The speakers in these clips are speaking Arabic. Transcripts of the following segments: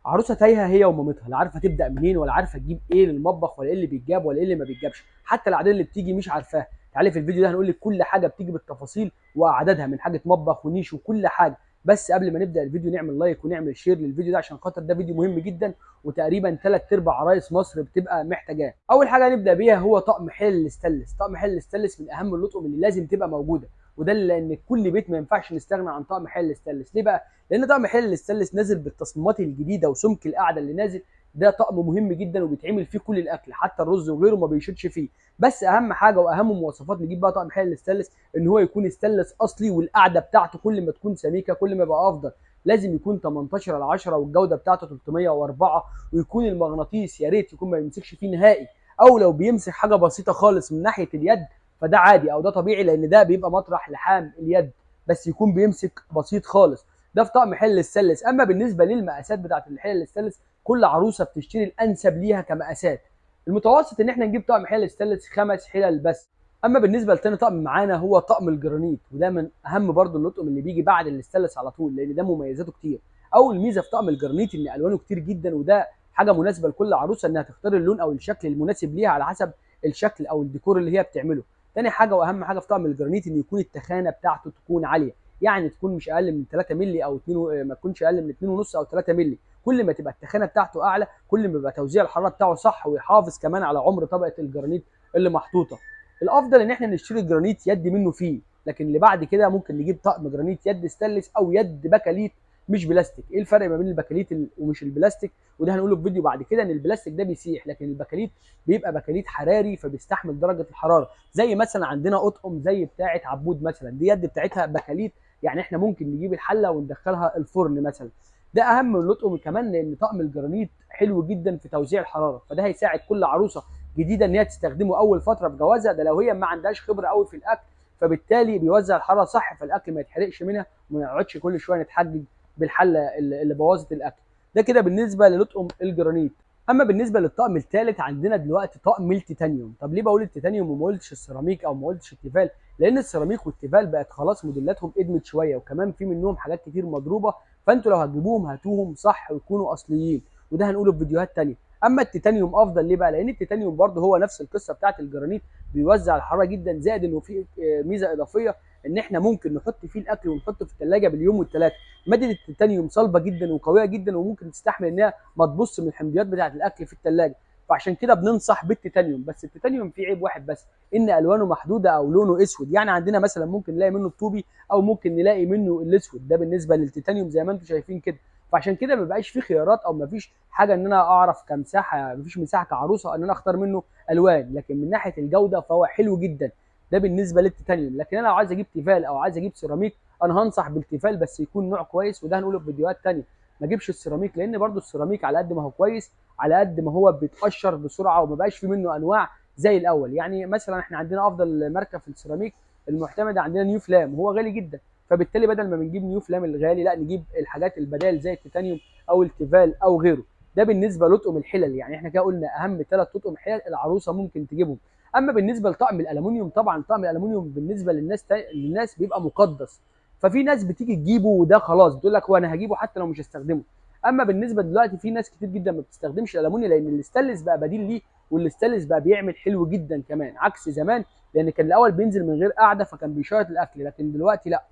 عروسه تايهه هي ومامتها، لا عارفه تبدا منين ولا عارفه تجيب ايه للمطبخ ولا ايه اللي بيتجاب ولا ايه اللي ما بيتجابش، حتى الاعداد اللي بتيجي مش عارفاها. تعالي في الفيديو ده هنقول لك كل حاجه بتيجي بالتفاصيل واعدادها من حاجه مطبخ ونيش وكل حاجه. بس قبل ما نبدا الفيديو نعمل لايك ونعمل شير للفيديو ده عشان خاطر ده فيديو مهم جدا، وتقريبا ثلاث ارباع عرايس مصر بتبقى محتاجاه. اول حاجه هنبدا بيها هو طقم حلل الاستانلس. طقم حلل الاستانلس من اهم اللطقم اللي لازم تبقى موجوده، وده لان كل بيت ما ينفعش نستغنى عن طقم حلل الاستانلس. ليه بقى؟ لان طقم حلل الاستانلس نازل بالتصميمات الجديده وسمك القعده اللي نازل. ده طقم مهم جدا وبيتعمل فيه كل الاكل، حتى الرز وغيره ما بيشيطش فيه. بس اهم حاجه واهم مواصفات نجيب بقى طقم حلل الاستانلس ان هو يكون استانلس اصلي، والقعده بتاعته كل ما تكون سميكه كل ما يبقى افضل. لازم يكون 18 على 10 والجوده بتاعته 304، ويكون المغناطيس يا ريت يكون ما يمسكش فيه نهائي، او لو بيمسك حاجه بسيطه خالص من ناحيه اليد فده عادي او ده طبيعي، لان ده بيبقى مطرح لحام اليد، بس يكون بيمسك بسيط خالص. ده في طقم حل السلس. اما بالنسبه للمقاسات بتاعه الحلل السلس، كل عروسه بتشتري الانسب ليها كمقاسات. المتوسط ان احنا نجيب طقم حلل السلس 5 حلل بس. اما بالنسبه لتاني طقم معانا هو طقم الجرانيت، وده من اهم برضو اللطقم اللي بيجي بعد الاستانلس على طول، لان ده مميزاته كتير. اول ميزه في طقم الجرانيت ان الوانه كتير جدا، وده حاجه مناسبه لكل عروسه انها تختار اللون او الشكل المناسب ليها على حسب الشكل او الديكور اللي هي بتعمله. تاني حاجه واهم حاجه في طقم الجرانيت ان يكون التخانه بتاعته تكون عاليه، يعني تكون مش اقل من 3 مللي او 2، ما تكونش اقل من 2.5 او 3 مللي. كل ما تبقى التخانه بتاعته اعلى كل ما يبقى توزيع الحراره بتاعه صح، ويحافظ كمان على عمر طبقه الجرانيت اللي محطوطه. الافضل ان احنا نشتري جرانيت يد منه فيه، لكن اللي بعد كده ممكن نجيب طقم جرانيت يد ستانلس او يد بكاليت مش بلاستيك. ايه الفرق ما بين البكاليت ومش البلاستيك؟ وده هنقوله في فيديو بعد كده. ان البلاستيك ده بيسيح، لكن البكاليت بيبقى بكاليت حراري فبيستحمل درجه الحراره. زي مثلا عندنا اطقم زي بتاعه عبود مثلا، دي يد بتاعتها بكاليت، يعني احنا ممكن نجيب الحله وندخلها الفرن مثلا. ده اهم من الاطقم كمان، لان طقم الجرانيت حلو جدا في توزيع الحراره، فده هيساعد كل عروسه جديده ان هي تستخدمه اول فتره في جوازها. ده لو هي ما عندهاش خبره قوي في الاكل، فبالتالي بيوزع الحراره صح، فالاكل ما يتحرقش منها وما نقعدش كل شويه نتحجج بالحله اللي بوظت الاكل. ده كده بالنسبه للطقم الجرانيت. اما بالنسبه للطقم الثالث عندنا دلوقتي طقم التيتانيوم. طب ليه بقول التيتانيوم وما قلتش السيراميك او ما قلتش التيفال؟ لان السيراميك والتيفال بقت خلاص موديلاتهم ادمت شويه، وكمان في منهم حاجات كتير مضروبه، فانتوا لو هتجيبوهم هاتوهم صح ويكونوا اصليين، وده هنقوله في فيديوهات ثانيه. اما التيتانيوم افضل ليه بقى؟ لان التيتانيوم برده هو نفس القصه بتاعت الجرانيت، بيوزع الحراره جدا، زائد انه في ميزه اضافيه ان احنا ممكن نحط فيه الاكل ونحطه في الثلاجه باليوم والثلاثه. ماده التيتانيوم صلبه جدا وقويه جدا، وممكن تستحمل انها ما تبص من الحمضيات بتاعه الاكل في الثلاجه، فعشان كده بننصح بالتيتانيوم. بس التيتانيوم فيه عيب واحد بس، ان الوانه محدوده او لونه اسود، يعني عندنا مثلا ممكن نلاقي منه الطوبي او ممكن نلاقي منه الاسود. ده بالنسبه للتيتانيوم زي ما انتم شايفين كده، فعشان كده ما بقاش فيه خيارات او ما فيش حاجه ان انا اعرف كمساحه، ما فيش مساحه كعروسه ان انا اختار منه الوان. لكن من ناحيه الجوده فهو حلو جدا. ده بالنسبه للتيتانيوم. لكن انا لو عايز اجيب تيفال او عايز اجيب سيراميك، انا هنصح بالتيفال بس يكون نوع كويس، وده هنقوله في فيديوهات ثانيه. ما اجيبش السيراميك، لان برده السيراميك على قد ما هو كويس على قد ما هو بيتقشر بسرعه وما بقاش في منه انواع زي الاول. يعني مثلا احنا عندنا افضل ماركه في السيراميك المعتمده عندنا نيو فلام، وهو غالي جدا، فبالتالي بدل ما بنجيب نيو فلام الغالي لا نجيب الحاجات البدائل زي التيتانيوم او التيفال او غيره. ده بالنسبه لطقم الحلل. يعني احنا كده قلنا اهم 3 اطقم حلل العروسه ممكن تجيبهم. اما بالنسبه لطقم الالومنيوم، طبعا طقم الالومنيوم بالنسبه للناس بيبقى مقدس، ففي ناس بتيجي تجيبه وده خلاص بتقول لك هو انا هجيبه حتى لو مش هستخدمه. اما بالنسبه دلوقتي في ناس كتير جدا ما بتستخدمش الالومنيوم، لان الاستانلس بقى بديل ليه، والاستانلس بقى بيعمل حلو جدا كمان عكس زمان، لان كان الاول بينزل من غير قاعده فكان بيشيط الاكل، لكن دلوقتي لا.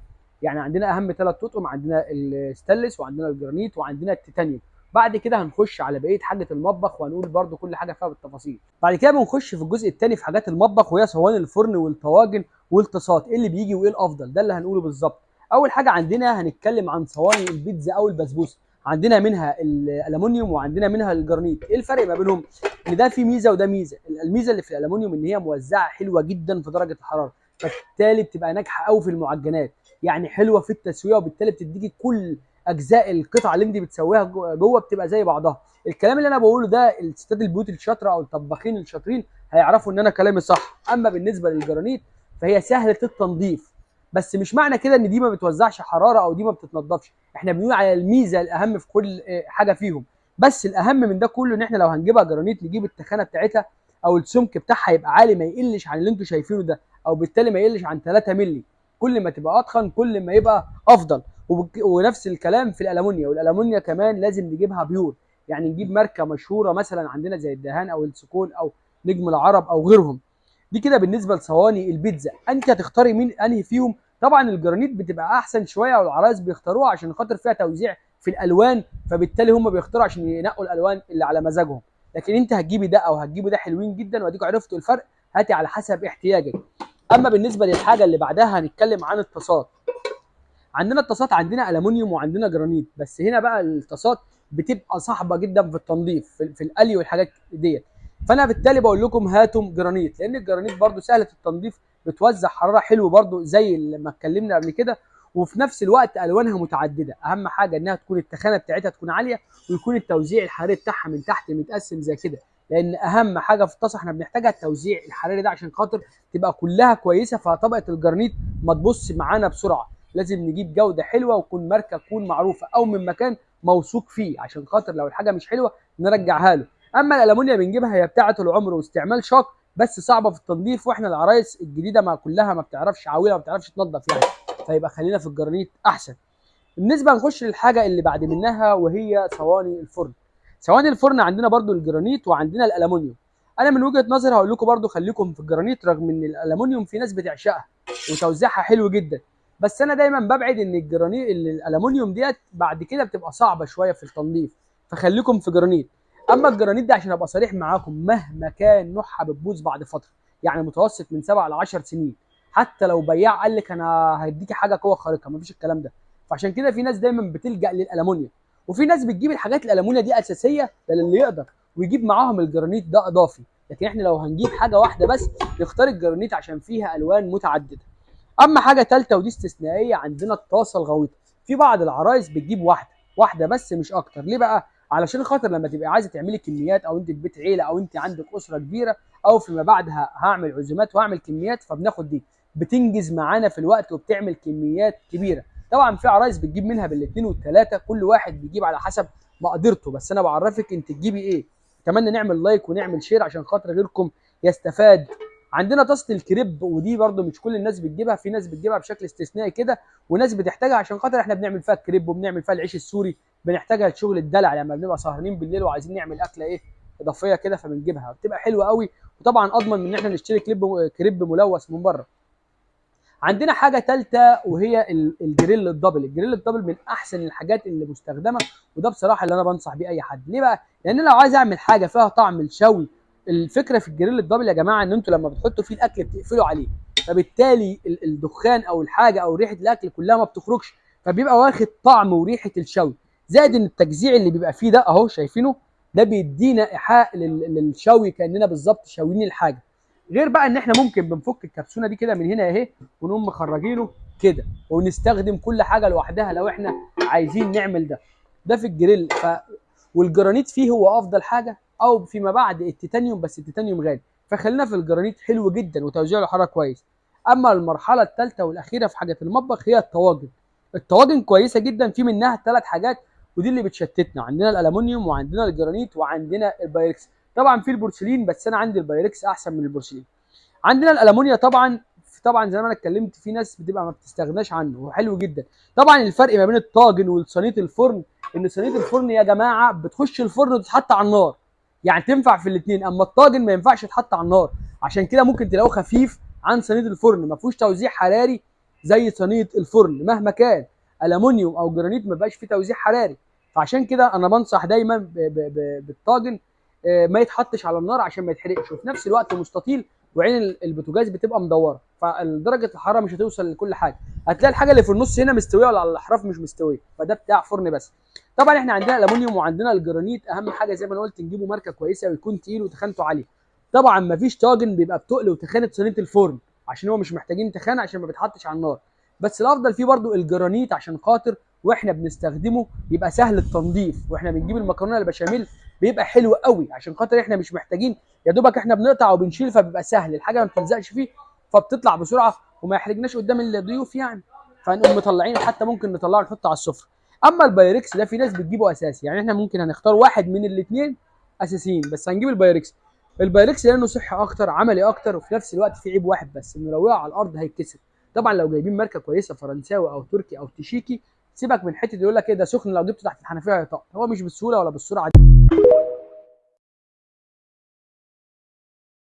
يعني عندنا اهم 3 اطقم، عندنا الستانلس وعندنا الجرانيت وعندنا التيتانيوم. بعد كده هنخش على بقيه حاجه المطبخ وهنقول برده كل حاجه فيها بالتفاصيل. بعد كده بنخش في الجزء الثاني في حاجات المطبخ، وهي صواني الفرن والطواجن والطاسات، ايه اللي بيجي وايه الافضل، ده اللي هنقوله بالظبط. اول حاجه عندنا هنتكلم عن صواني البيتزا او البسبوسه. عندنا منها الالومنيوم وعندنا منها الجرانيت. ايه الفرق ما بينهم؟ ان ده في ميزه وده ميزه. الميزه اللي في الالومنيوم ان هي موزعه حلوه جدا في درجه الحراره، فبالتالي بتبقى ناجحه قوي في المعجنات، يعني حلوه في التسويه، وبالتالي بتديكي كل اجزاء القطعه اللي انت بتسويها جوه بتبقى زي بعضها. الكلام اللي انا بقوله ده الستات البيوت الشاطره او الطباخين الشاطرين هيعرفوا ان انا كلامي صح. اما بالنسبه للجرانيت فهي سهله التنظيف، بس مش معنى كده ان دي ما بتوزعش حراره او دي ما بتتنضفش، احنا بنقول على الميزه الاهم في كل حاجه فيهم. بس الاهم من ده كله ان احنا لو هنجيبها جرانيت نجيب التخانه بتاعتها او السمك بتاعها يبقى عالي، ما يقلش عن اللي انتم شايفينه ده، او بالتالي ما يقلش عن 3 مللي. كل ما تبقى اتخن كل ما يبقى افضل. ونفس الكلام في الالومنيا، والالومنيا كمان لازم نجيبها بيور، يعني نجيب ماركه مشهوره مثلا عندنا زي الدهان او السكون او نجم العرب او غيرهم. دي كده بالنسبه لصواني البيتزا. انت هتختاري مين انهي فيهم؟ طبعا الجرانيت بتبقى احسن شويه، والعرايس بيختاروها عشان خاطر فيها توزيع في الالوان، فبالتالي هم بيختاروا عشان ينقوا الالوان اللي على مزاجهم. لكن انت هتجيبي ده او هتجيبي ده حلوين جدا، واديكوا عرفتوا الفرق. هاتي على حسب احتياجك. اما بالنسبه للحاجه اللي بعدها هنتكلم عن الطاسات. عندنا الطاسات، عندنا الومنيوم وعندنا جرانيت، بس هنا بقى الطاسات بتبقى صعبه جدا في التنظيف في القلي والحاجات ديت. فانا بالتالي بقول لكم هاتوا جرانيت، لان الجرانيت برده سهله التنظيف، بتوزع حراره حلو برده زي ما اتكلمنا قبل كده، وفي نفس الوقت الوانها متعدده. اهم حاجه انها تكون التخانه بتاعتها تكون عاليه، ويكون التوزيع الحراري بتاعها من تحت متقسم زي كده، لان اهم حاجه في الطاسه احنا بنحتاجها التوزيع الحراري ده عشان خاطر تبقى كلها كويسه. فطبقه الجرانيت ما تبص معانا بسرعه، لازم نجيب جوده حلوه وتكون ماركه تكون معروفه او من مكان موثوق فيه، عشان خاطر لو الحاجه مش حلوه نرجعها له. اما الالومنيا بنجيبها هي بتاعه العمر واستعمال شاق، بس صعبه في التنظيف، واحنا العرايس الجديده ما كلها ما بتعرفش عويله، ما بتعرفش تنظف يعني، فيبقى خلينا في الجرانيت احسن. بالنسبه نخش للحاجه اللي بعد منها وهي صواني الفرن. صواني الفرن عندنا برضو الجرانيت وعندنا الالومنيوم. انا من وجهه نظري هقول لكم برضو خليكم في الجرانيت، رغم ان الالومنيوم في ناس بتعشقها وتوزيعها حلو جدا، بس انا دايما ببعد ان الجرانيت الالومنيوم ديت بعد كده بتبقى صعبه شويه في التنظيف، فخليكم في جرانيت. اما الجرانيت ده عشان ابقى صريح معاكم مهما كان نوعها بتبوظ بعد فتره، يعني متوسط من 7 ل 10 سنين، حتى لو بياع قال لك انا هديكي حاجه قوه خارقه مفيش الكلام ده. فعشان كده في ناس دايما بتلجا للالومنيا، وفي ناس بتجيب الحاجات الالومنيا دي اساسيه ده للي يقدر، ويجيب معاهم الجرانيت ده اضافي. لكن احنا لو هنجيب حاجه واحده بس نختار الجرانيت عشان فيها الوان متعدده. اما حاجه ثالثه ودي استثنائيه، عندنا الطاسه الغويطه. في بعض العرايس بتجيب واحده بس مش اكتر. ليه بقى؟ علشان خاطر لما تبقى عايزه تعملي كميات، او انت في بيت عيله، او انت عندك اسره كبيره، او فيما بعد هعمل عزومات وهعمل كميات، فبناخد دي بتنجز معانا في الوقت وبتعمل كميات كبيره. طبعا في عرايس بتجيب منها بالاثنين والثلاثه، كل واحد بيجيب على حسب مقدرته، بس انا بعرفك انت تجيبي ايه. اتمنى نعمل لايك ونعمل شير عشان خاطر غيركم يستفاد. عندنا طاسه الكريب، ودي برده مش كل الناس بتجيبها، في ناس بتجيبها بشكل استثنائي كده، وناس بتحتاجها عشان خاطر احنا بنعمل فيها الكريب وبنعمل فيها العيش السوري، بنحتاجها لشغل الدلع لما بنبقى سهرانين بالليل وعايزين نعمل اكله ايه اضافيه كده، فبنجيبها بتبقى حلوه قوي. وطبعا اضمن من ان احنا نشتري كريب ملوث من بره. عندنا حاجه ثالثه وهي الجريل الدبل. الجريل الدبل من احسن الحاجات اللي مستخدمه، وده بصراحه اللي انا بنصح بيه اي حد. ليه بقى؟ لان لو عايز اعمل حاجه فيها طعم الشوي، الفكره في الجريل الدبل يا جماعه ان انتوا لما بتحطوا فيه الاكل بتقفلوا عليه، فبالتالي الدخان او الحاجه او ريحه الاكل كلها ما بتخرجش، فبيبقى واخد طعم وريحه الشوي. زائد ان التجزيع اللي بيبقى فيه ده اهو شايفينه، ده بيدينا ايحاء للشوي كاننا بالظبط شاويين الحاجه. غير بقى ان احنا ممكن بنفك الكبسونه دي كده من هنا اهي، ونقوم مخرجينه كده، ونستخدم كل حاجه لوحدها لو احنا عايزين نعمل ده في الجريل. والجرانيت فيه هو افضل حاجه، او فيما بعد التيتانيوم، بس التيتانيوم غالي، فخلينا في الجرانيت حلو جدا وتوزيعه الحراره كويس. اما المرحله الثالثه والاخيره في حاجه المطبخ هي الطواجن. الطواجن كويسه جدا، في منها 3 حاجات ودي اللي بتشتتنا. عندنا الالومنيوم وعندنا الجرانيت وعندنا البايركس. طبعا في البورسلين، بس انا عندي البايركس احسن من البورسلين. عندنا الالومنيا طبعا زي ما انا اتكلمت، في ناس بتبقى ما بتستغناش عنه وحلو جدا. طبعا الفرق ما بين الطاجن وصينيه الفرن ان صينيه الفرن يا جماعه بتخش الفرن وتتحط على النار، يعني تنفع في الاثنين. اما الطاجن ما ينفعش يتحط على النار، عشان كده ممكن تلاقوه خفيف عن صينيه الفرن، ما فيهوش توزيع حراري زي صينيه الفرن. مهما كان الومنيوم او جرانيت ما بقاش فيه توزيع حراري، فعشان كده انا بنصح دايما بالطاجن ما يتحطش على النار عشان ما يتحرقش، وفي نفس الوقت مستطيل، وعين البوتاجاز بتبقى مدوره، فدرجه الحراره مش هتوصل لكل حاجه. هتلاقي الحاجه اللي في النص هنا مستويه ولا على الاحراف مش مستويه، فده بتاع فرن بس. طبعا احنا عندنا الالومنيوم وعندنا الجرانيت، اهم حاجه زي ما انا قلت نجيبه ماركه كويسه ويكون تقيل وتخانته عاليه. طبعا ما فيش طاجن بيبقى بتقل وتخانه صينيه الفرن، عشان هو مش محتاجين تخانه عشان ما بيتحطش على النار، بس الافضل فيه برده الجرانيت عشان خاطر واحنا بنستخدمه يبقى سهل التنظيف، واحنا بنجيب المكرونه البشاميل بيبقى حلو قوي عشان خاطر احنا مش محتاجين، يا دوبك احنا بنقطع وبنشيل، فبيبقى سهل الحاجه ما بتلزقش فيه، فبتطلع بسرعه وما يحرجناش قدام الضيوف يعني، فنقوم مطلعين، حتى ممكن نطلعه نحطه على السفره. اما البايركس ده في ناس بتجيبه اساسي، يعني احنا ممكن هنختار واحد من الاثنين اساسيين، بس هنجيب البايركس. البايركس لانه صحي اكتر، عملي اكتر، وفي نفس الوقت في عيب واحد بس، انه لو وقع على الارض هيتكسر. طبعا لو جايبين ماركه كويسه فرنساوي او تركي او تشيكي سيبك من حته يقول لك ايه ده سخن لو جبته تحت الحنفيه هيطق، هو مش بالسهوله ولا بالسرعه دي.